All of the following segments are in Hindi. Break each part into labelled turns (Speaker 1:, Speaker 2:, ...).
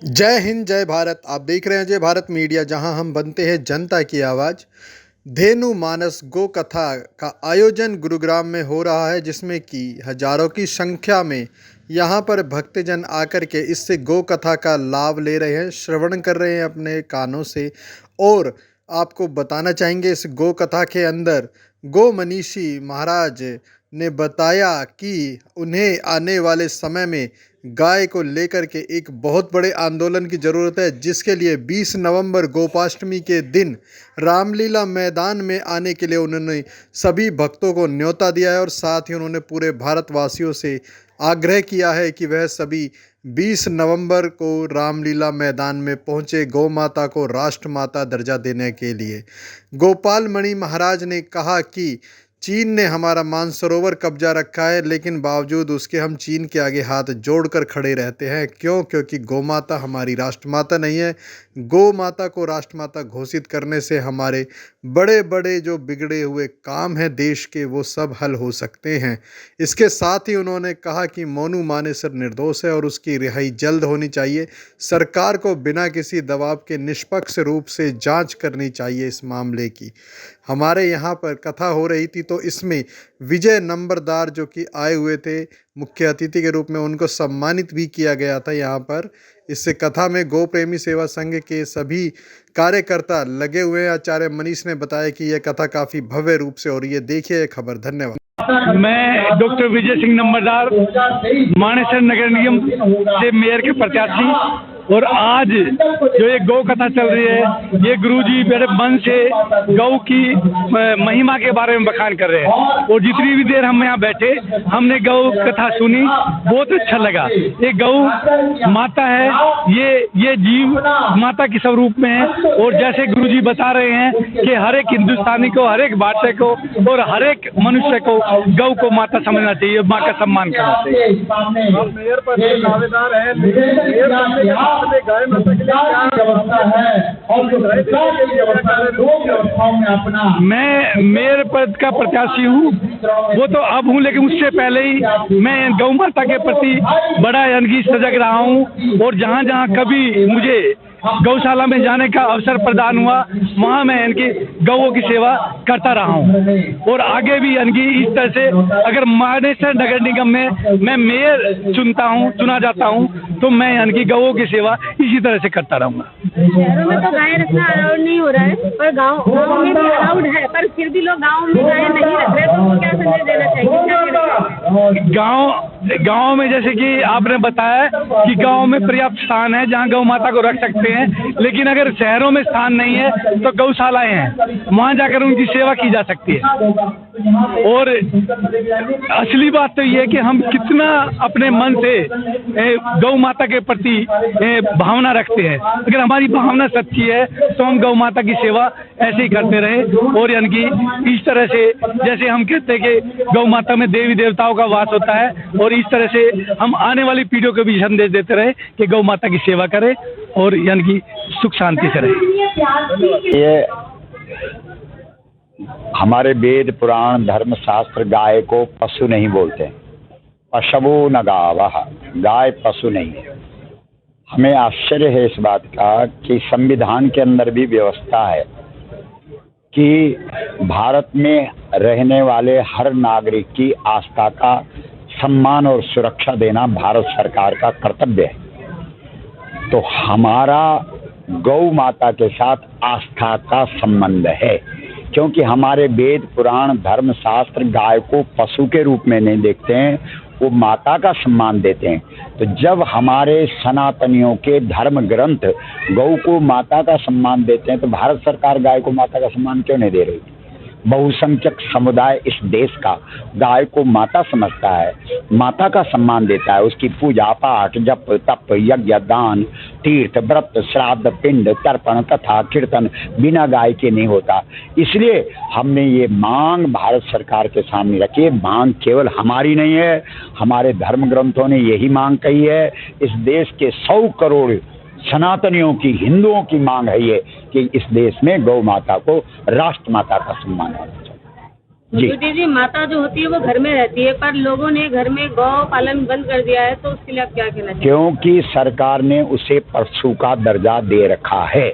Speaker 1: जय हिंद जय भारत। आप देख रहे हैं जय भारत मीडिया, जहां हम बनते हैं जनता की आवाज़। धेनु मानस गो कथा का आयोजन गुरुग्राम में हो रहा है, जिसमें कि हजारों की संख्या में यहां पर भक्तजन आकर के इससे गो कथा का लाभ ले रहे हैं, श्रवण कर रहे हैं अपने कानों से। और आपको बताना चाहेंगे, इस गो कथा के अंदर गो मनीषी महाराज ने बताया कि उन्हें आने वाले समय में गाय को लेकर के एक बहुत बड़े आंदोलन की ज़रूरत है, जिसके लिए 20 नवंबर गोपाष्टमी के दिन रामलीला मैदान में आने के लिए उन्होंने सभी भक्तों को न्योता दिया है। और साथ ही उन्होंने पूरे भारतवासियों से आग्रह किया है कि वह सभी 20 नवंबर को रामलीला मैदान में पहुंचे, गौ माता को राष्ट्र माता दर्जा देने के लिए। गोपाल मणि महाराज ने कहा कि चीन ने हमारा मानसरोवर कब्जा रखा है, लेकिन बावजूद उसके हम चीन के आगे हाथ जोड़कर खड़े रहते हैं। क्यों? क्योंकि गौ माता हमारी राष्ट्रमाता नहीं है। गौ माता को राष्ट्रमाता घोषित करने से हमारे बड़े बड़े जो बिगड़े हुए काम हैं देश के, वो सब हल हो सकते हैं। इसके साथ ही उन्होंने कहा कि मोनू मानेसर निर्दोष है और उसकी रिहाई जल्द होनी चाहिए। सरकार को बिना किसी दबाव के निष्पक्ष रूप से जांच करनी चाहिए इस मामले की। हमारे यहाँ पर कथा हो रही थी, तो इसमें विजय नंबरदार जो कि आए हुए थे मुख्य अतिथि के रूप में, उनको सम्मानित भी किया गया था यहाँ पर। इस कथा में गौ प्रेमी सेवा संघ के सभी कार्यकर्ता लगे हुए हैं। आचार्य मनीष ने बताया कि यह कथा काफ़ी भव्य रूप से हो रही है। देखिए ये खबर। धन्यवाद।
Speaker 2: मैं डॉक्टर विजय सिंह नंबरदार, मानेसर नगर निगम से मेयर के प्रत्याशी। और आज जो ये गौ कथा चल रही है, ये गुरुजी मेरे मन से गौ की महिमा के बारे में बखान कर रहे हैं। और जितनी भी देर हम यहाँ बैठे, हमने गौ कथा सुनी, बहुत अच्छा लगा। ये गौ माता है, ये जीव माता के स्वरूप में है। और जैसे गुरुजी बता रहे हैं कि हर एक हिंदुस्तानी को, हर एक भारतीय को और हर एक मनुष्य को गौ को माता समझना चाहिए, माँ का सम्मान करना चाहिए।
Speaker 3: मेयर पर दावेदार है, गाय माता के लिए क्या व्यवस्था है और
Speaker 2: मैं मेयर पद का प्रत्याशी हूँ, वो तो अब हूँ, लेकिन उससे पहले ही मैं गौ माता के प्रति बड़ा यानी सजग रहा हूँ। और जहाँ जहाँ कभी मुझे गौशाला में जाने का अवसर प्रदान हुआ, वहाँ मैं इनकी गौओं की सेवा करता रहा हूँ। और आगे भी इनकी इस तरह से, अगर मानेसर नगर निगम में मैं मेयर चुना जाता हूँ, तो मैं इनकी गौओं की सेवा इसी तरह से करता रहूँगा।
Speaker 4: शहरों में तो गाय रखना अलाउड नहीं हो रहा है, और गाँव में भी अलाउड है, पर फिर भी लोग गाँव में गाय नहीं रख रहे, तो उनको क्या संदेश देना चाहिए?
Speaker 2: गाँव में जैसे कि आपने बताया कि गाँव में पर्याप्त स्थान है जहाँ गौ माता को रख सकते हैं, लेकिन अगर शहरों में स्थान नहीं है तो गौशालाएं हैं, वहाँ जाकर उनकी सेवा की जा सकती है। और असली बात तो ये है कि हम कितना अपने मन से गौ माता के प्रति भावना रखते हैं। अगर हमारी भावना सच्ची है तो हम गौ माता की सेवा ऐसे ही करते रहे। और यानी कि इस तरह से, जैसे हम कहते हैं कि गौ माता में देवी देवताओं का वास होता है, और इस तरह से हम आने वाली पीढ़ियों को भी संदेश देते रहे कि गौ माता की सेवा करें और यानी कि सुख शांति से रहे।
Speaker 5: ये हमारे वेद पुराण धर्म शास्त्र गाय को पशु नहीं बोलते। पशवो न गावः, गाय पशु नहीं है। हमें आश्चर्य है इस बात का कि संविधान के अंदर भी व्यवस्था है कि भारत में रहने वाले हर नागरिक की आस्था का सम्मान और सुरक्षा देना भारत सरकार का कर्तव्य है। तो हमारा गौ माता के साथ आस्था का संबंध है, क्योंकि हमारे वेद पुराण धर्म शास्त्र गाय को पशु के रूप में नहीं देखते हैं, वो माता का सम्मान देते हैं। तो जब हमारे सनातनियों के धर्म ग्रंथ गौ को माता का सम्मान देते हैं, तो भारत सरकार गाय को माता का सम्मान क्यों नहीं दे रही? बहुसंख्यक समुदाय इस देश का गाय को माता समझता है, माता का सम्मान देता है। उसकी पूजा पाठ, जप तप यज्ञ दान तीर्थ व्रत श्राद्ध पिंड तर्पण कथा कीर्तन बिना गाय के नहीं होता। इसलिए हमने ये मांग भारत सरकार के सामने रखी है। मांग केवल हमारी नहीं है, हमारे धर्म ग्रंथों ने यही मांग कही है। इस देश के 100 करोड़ सनातनियों की, हिंदुओं की मांग है ये कि इस देश में गौ माता को राष्ट्र माता का सम्मान होना चाहिए। जी।
Speaker 4: जी, माता जो होती है वो घर में रहती है, पर लोगों ने घर में गौ पालन बंद कर दिया है, तो उसके लिए आप क्या कहना चाहिए?
Speaker 5: क्योंकि सरकार ने उसे पशु का दर्जा दे रखा है।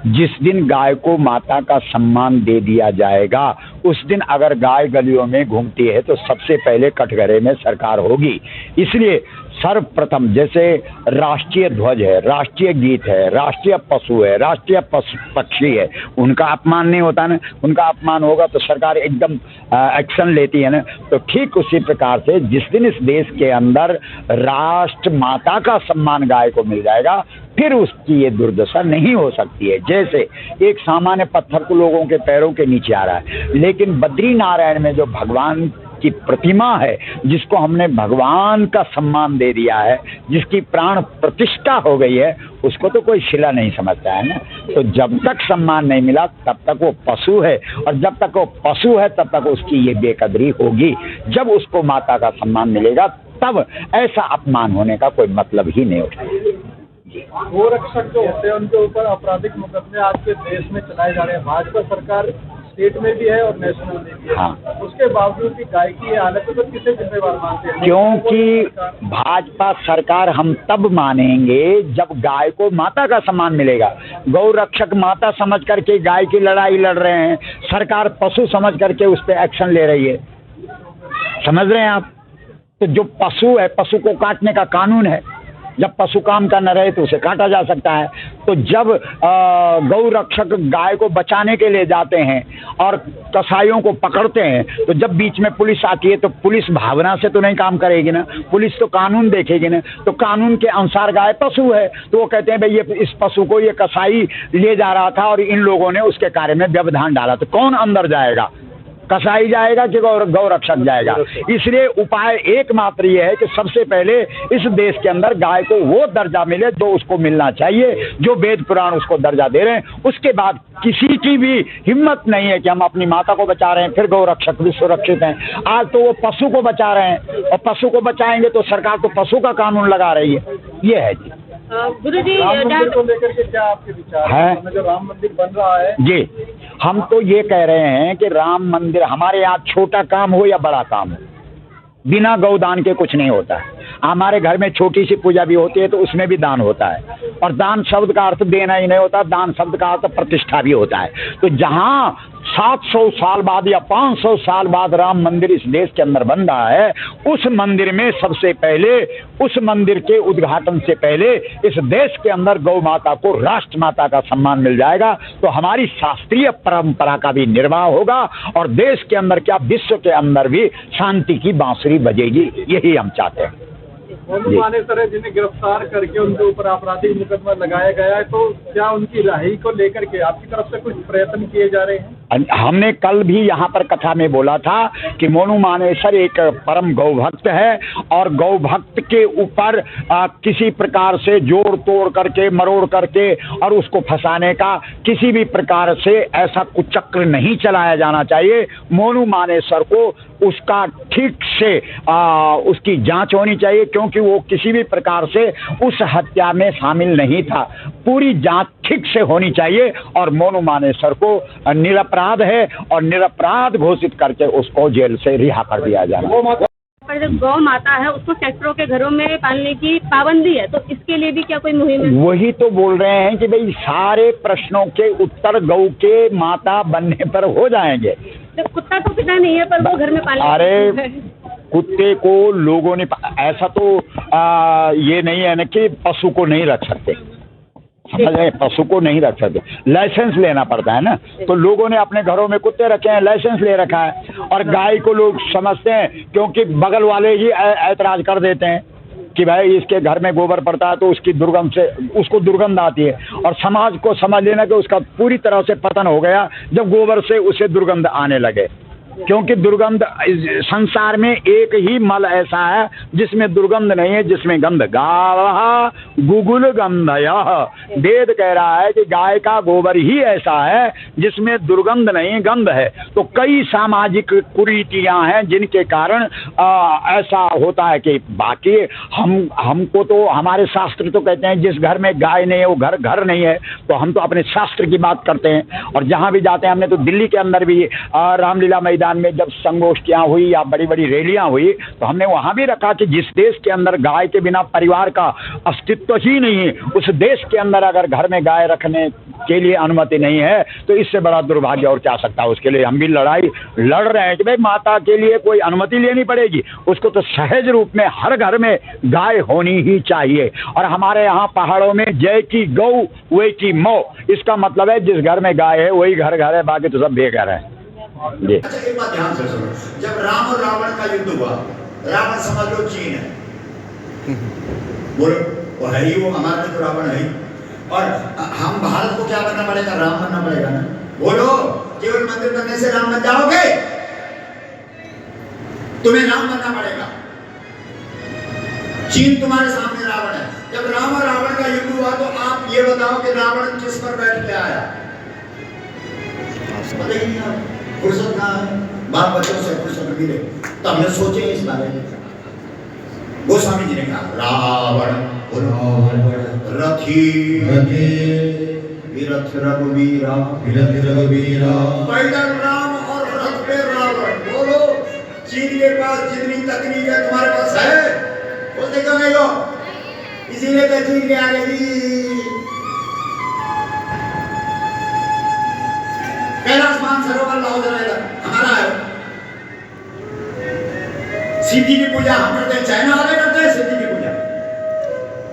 Speaker 5: जिस दिन गाय को माता का सम्मान दे दिया जाएगा, उस दिन अगर गाय गलियों में घूमती है तो सबसे पहले कटघरे में सरकार होगी। इसलिए सर्वप्रथम, जैसे राष्ट्रीय ध्वज है, राष्ट्रीय गीत है, राष्ट्रीय पशु है, राष्ट्रीय पक्षी है, उनका अपमान नहीं होता ना। उनका अपमान होगा तो सरकार एकदम एक्शन लेती है ना। तो ठीक उसी प्रकार से जिस दिन इस देश के अंदर राष्ट्र माता का सम्मान गाय को मिल जाएगा, फिर उसकी ये दुर्दशा नहीं हो सकती है। जैसे एक सामान्य पत्थर को लोगों के पैरों के नीचे आ रहा है, लेकिन बद्री नारायण में जो भगवान की प्रतिमा है, जिसको हमने भगवान का सम्मान दे दिया है, जिसकी प्राण प्रतिष्ठा हो गई है, उसको तो कोई शिला नहीं समझता है ना। तो जब तक सम्मान नहीं मिला तब तक वो पशु है, और जब तक वो पशु है तब तक उसकी ये बेकदरी होगी। जब उसको माता का सम्मान मिलेगा तब ऐसा अपमान होने का कोई मतलब ही नहीं उठेगा।
Speaker 3: गोरक्षक जो होते हैं उनके ऊपर आपराधिक मुकदमे आज के देश में चलाए जा रहे हैं। भाजपा सरकार स्टेट में भी है और नेशनल में भी है।
Speaker 5: हाँ। उसके
Speaker 3: बावजूद भी गाय की हालत है, तो किसे जिम्मेवार मानते हैं?
Speaker 5: क्योंकि भाजपा सरकार हम तब मानेंगे जब गाय को माता का सम्मान मिलेगा। गौ रक्षक माता समझ करके गाय की लड़ाई लड़ रहे हैं, सरकार पशु समझ करके उस पर एक्शन ले रही है। समझ रहे हैं आप? तो जो पशु है, पशु को काटने का कानून है। जब पशु काम का न रहे तो उसे काटा जा सकता है। तो जब गौ रक्षक गाय को बचाने के लिए जाते हैं और कसाईयों को पकड़ते हैं, तो जब बीच में पुलिस आती है तो पुलिस भावना से तो नहीं काम करेगी ना, पुलिस तो कानून देखेगी ना। तो कानून के अनुसार गाय पशु है, तो वो कहते हैं भाई ये इस पशु को ये कसाई ले जा रहा था और इन लोगों ने उसके कार्य में व्यवधान डाला, तो कौन अंदर जाएगा? कसाई जाएगा कि गौ रक्षक जाएगा? इसलिए उपाय एकमात्र ये है कि सबसे पहले इस देश के अंदर गाय को वो दर्जा मिले जो उसको मिलना चाहिए, जो वेद पुराण उसको दर्जा दे रहे हैं। उसके बाद किसी की भी हिम्मत नहीं है कि हम अपनी माता को बचा रहे हैं फिर गौ रक्षक भी सुरक्षित हैं। आज तो वो पशु को बचा रहे हैं, और पशु को बचाएंगे तो सरकार तो पशु का कानून लगा रही है। ये है जी।
Speaker 4: गुरु जी,
Speaker 3: राम मंदिर को लेकर के क्या आपके विचार हैं? जो राम मंदिर बन रहा है
Speaker 5: जी, हम तो ये कह रहे हैं कि राम मंदिर हमारे यहाँ छोटा काम हो या बड़ा काम हो, बिना गौदान के कुछ नहीं होता है। हमारे घर में छोटी सी पूजा भी होती है तो उसमें भी दान होता है, और दान शब्द का अर्थ देना ही नहीं होता, दान शब्द का अर्थ प्रतिष्ठा भी होता है। तो जहाँ 700 साल बाद या 500 साल बाद राम मंदिर इस देश के अंदर बन रहा है, उस मंदिर में सबसे पहले, उस मंदिर के उद्घाटन से पहले इस देश के अंदर गौ माता को राष्ट्र माता का सम्मान मिल जाएगा, तो हमारी शास्त्रीय परंपरा का भी निर्वाह होगा, और देश के अंदर क्या विश्व के अंदर भी शांति की बांसुरी बजेगी। यही हम चाहते हैं।
Speaker 3: सर जिन्हें गिरफ्तार करके उनके ऊपर आपराधिक मुकदमा लगाया गया है, तो क्या उनकी रिहाई को लेकर के आपकी तरफ से कुछ प्रयत्न किए जा रहे हैं?
Speaker 5: हमने कल भी यहाँ पर कथा में बोला था कि मोनू मानेसर एक परम गौ भक्त है, और गौ भक्त के ऊपर किसी प्रकार से जोड़ तोड़ करके, मरोड़ करके और उसको फंसाने का किसी भी प्रकार से ऐसा कुचक्र नहीं चलाया जाना चाहिए। मोनू मानेसर को उसका ठीक से उसकी जांच होनी चाहिए, क्योंकि वो किसी भी प्रकार से उस हत्या में शामिल नहीं था। पूरी जांच ठीक से होनी चाहिए, और मोनू मानेसर को निरपराध है और निरपराध घोषित करके उसको जेल से रिहा कर दिया जाना।
Speaker 4: पर जो गौ माता है उसको सेक्टरों के घरों में पालने की पाबंदी है, तो इसके लिए भी क्या कोई मुहिम है? वही
Speaker 5: तो बोल रहे हैं कि भाई सारे प्रश्नों के उत्तर गौ के माता बनने पर हो जाएंगे।
Speaker 4: तो कुत्ता तो पिता नहीं है, पर वो घर में पालने।
Speaker 5: अरे कुत्ते को लोगों ने ऐसा तो ये नहीं है ना कि पशु को नहीं रख सकते, समझ रहे? पशु को नहीं रख सकते, लाइसेंस लेना पड़ता है ना। तो लोगों ने अपने घरों में कुत्ते रखे हैं, लाइसेंस ले रखा है, और गाय को लोग समझते हैं क्योंकि बगल वाले ही ऐतराज कर देते हैं कि भाई इसके घर में गोबर पड़ता है तो उसकी दुर्गंध से उसको दुर्गंध आती है, और समाज को समझ लेना कि उसका पूरी तरह से पतन हो गया जब गोबर से उसे दुर्गंध आने लगे। क्योंकि दुर्गंध, संसार में एक ही मल ऐसा है जिसमें दुर्गंध नहीं है, जिसमें गंध। गावः गुगुल गंधयः, वेद कह रहा है कि गाय का गोबर ही ऐसा है जिसमें दुर्गंध नहीं, गंध है। तो कई सामाजिक कुरीतियां हैं जिनके कारण ऐसा होता है कि बाकी हमको तो हमारे शास्त्र तो कहते हैं जिस घर में गाय नहीं है वो घर नहीं है। तो हम तो अपने शास्त्र की बात करते हैं, और जहां भी जाते हैं, हमने तो दिल्ली के अंदर भी रामलीला मैदान मैदान में जब संगोष्ठियां हुई या बड़ी बड़ी रैलियां हुई तो हमने वहां भी रखा कि जिस देश के अंदर गाय के बिना परिवार का अस्तित्व ही नहीं है, उस देश के अंदर अगर घर में गाय रखने के लिए अनुमति नहीं है तो इससे बड़ा दुर्भाग्य और क्या सकता है। उसके लिए हम भी लड़ाई लड़ रहे हैं कि भाई माता के लिए कोई अनुमति लेनी पड़ेगी, उसको तो सहज रूप में हर घर में गाय होनी ही चाहिए। और हमारे यहाँ पहाड़ों में जय की गौ वे की मौ, इसका मतलब है जिस घर में गाय है वही घर घर है, बाकी तो सब बेघर है। जी।
Speaker 6: अच्छा एक बात ध्यान से सुनो, जब राम और रावण का युद्ध हुआ, रावण समझ लो चीन है, बोलो वो है ही, वो हमारे लिए तो रावण है ही। और हम भारत को क्या बनना पड़ेगा? राम बनना पड़ेगा ना। बोलो केवल मंदिर बनने से राम बन जाओगे? तुम्हें राम बनना पड़ेगा। चीन तुम्हारे सामने रावण है। जब राम और रावण का युद्ध हुआ तो आप ये बताओ कि रावण किस पर बैठ के आया? पता ही नहीं, फुर्सत कहाँ है, बाल बच्चों से फुर्सत मिले। तो हमने सोचे इस बारे में। गोस्वामी जी ने कहा रावण रथी विरथ रघुवीरा, पैदल राम और रथ पे रावण। बोलो चीन के पास जितनी तकनीक है तुम्हारे पास है? बोलते क्यों नहीं हो? इसीलिए तो चीन के आगे कैलाश मानसरोवर लाहौर हमारा है। सिद्धि की पूजा हम करते हैं, चाइना वाले करते हैं सिद्धि की पूजा।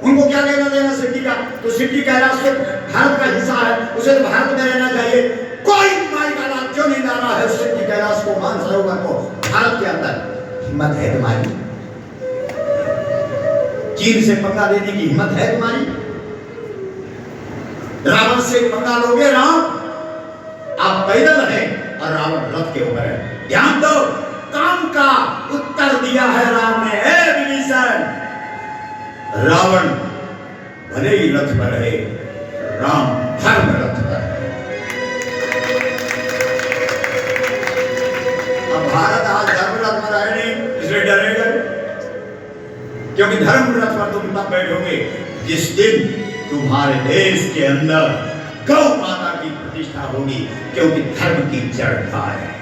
Speaker 6: उनको क्या लेना देना सिद्धि का? तो सिद्धि कैलाश तो भारत का हिस्सा है, उसे तो भारत में रहना चाहिए। कोई माई का लाभ क्यों नहीं ला रहा है सिद्धि कैलाश को, मानसरोवर को भारत के अंदर? हिम्मत है तुम्हारी? चीन से पंगा लेने की हिम्मत है तुम्हारी? रावण से पंगा लोगे? राम आप पैदल हैं और रावण रथ के ऊपर है। ध्यान दो, काम का उत्तर दिया है राम ने। विभीषण, रावण भले ही रथ पर है, राम धर्म रथ पर है। अब भारत आज धर्म रथ पर है नहीं, इसलिए डरेगा, क्योंकि धर्म रथ पर तुम तब बैठोगे जिस दिन तुम्हारे देश के अंदर गौ माता की प्रतिष्ठा होगी, क्योंकि धर्म की जड़ है।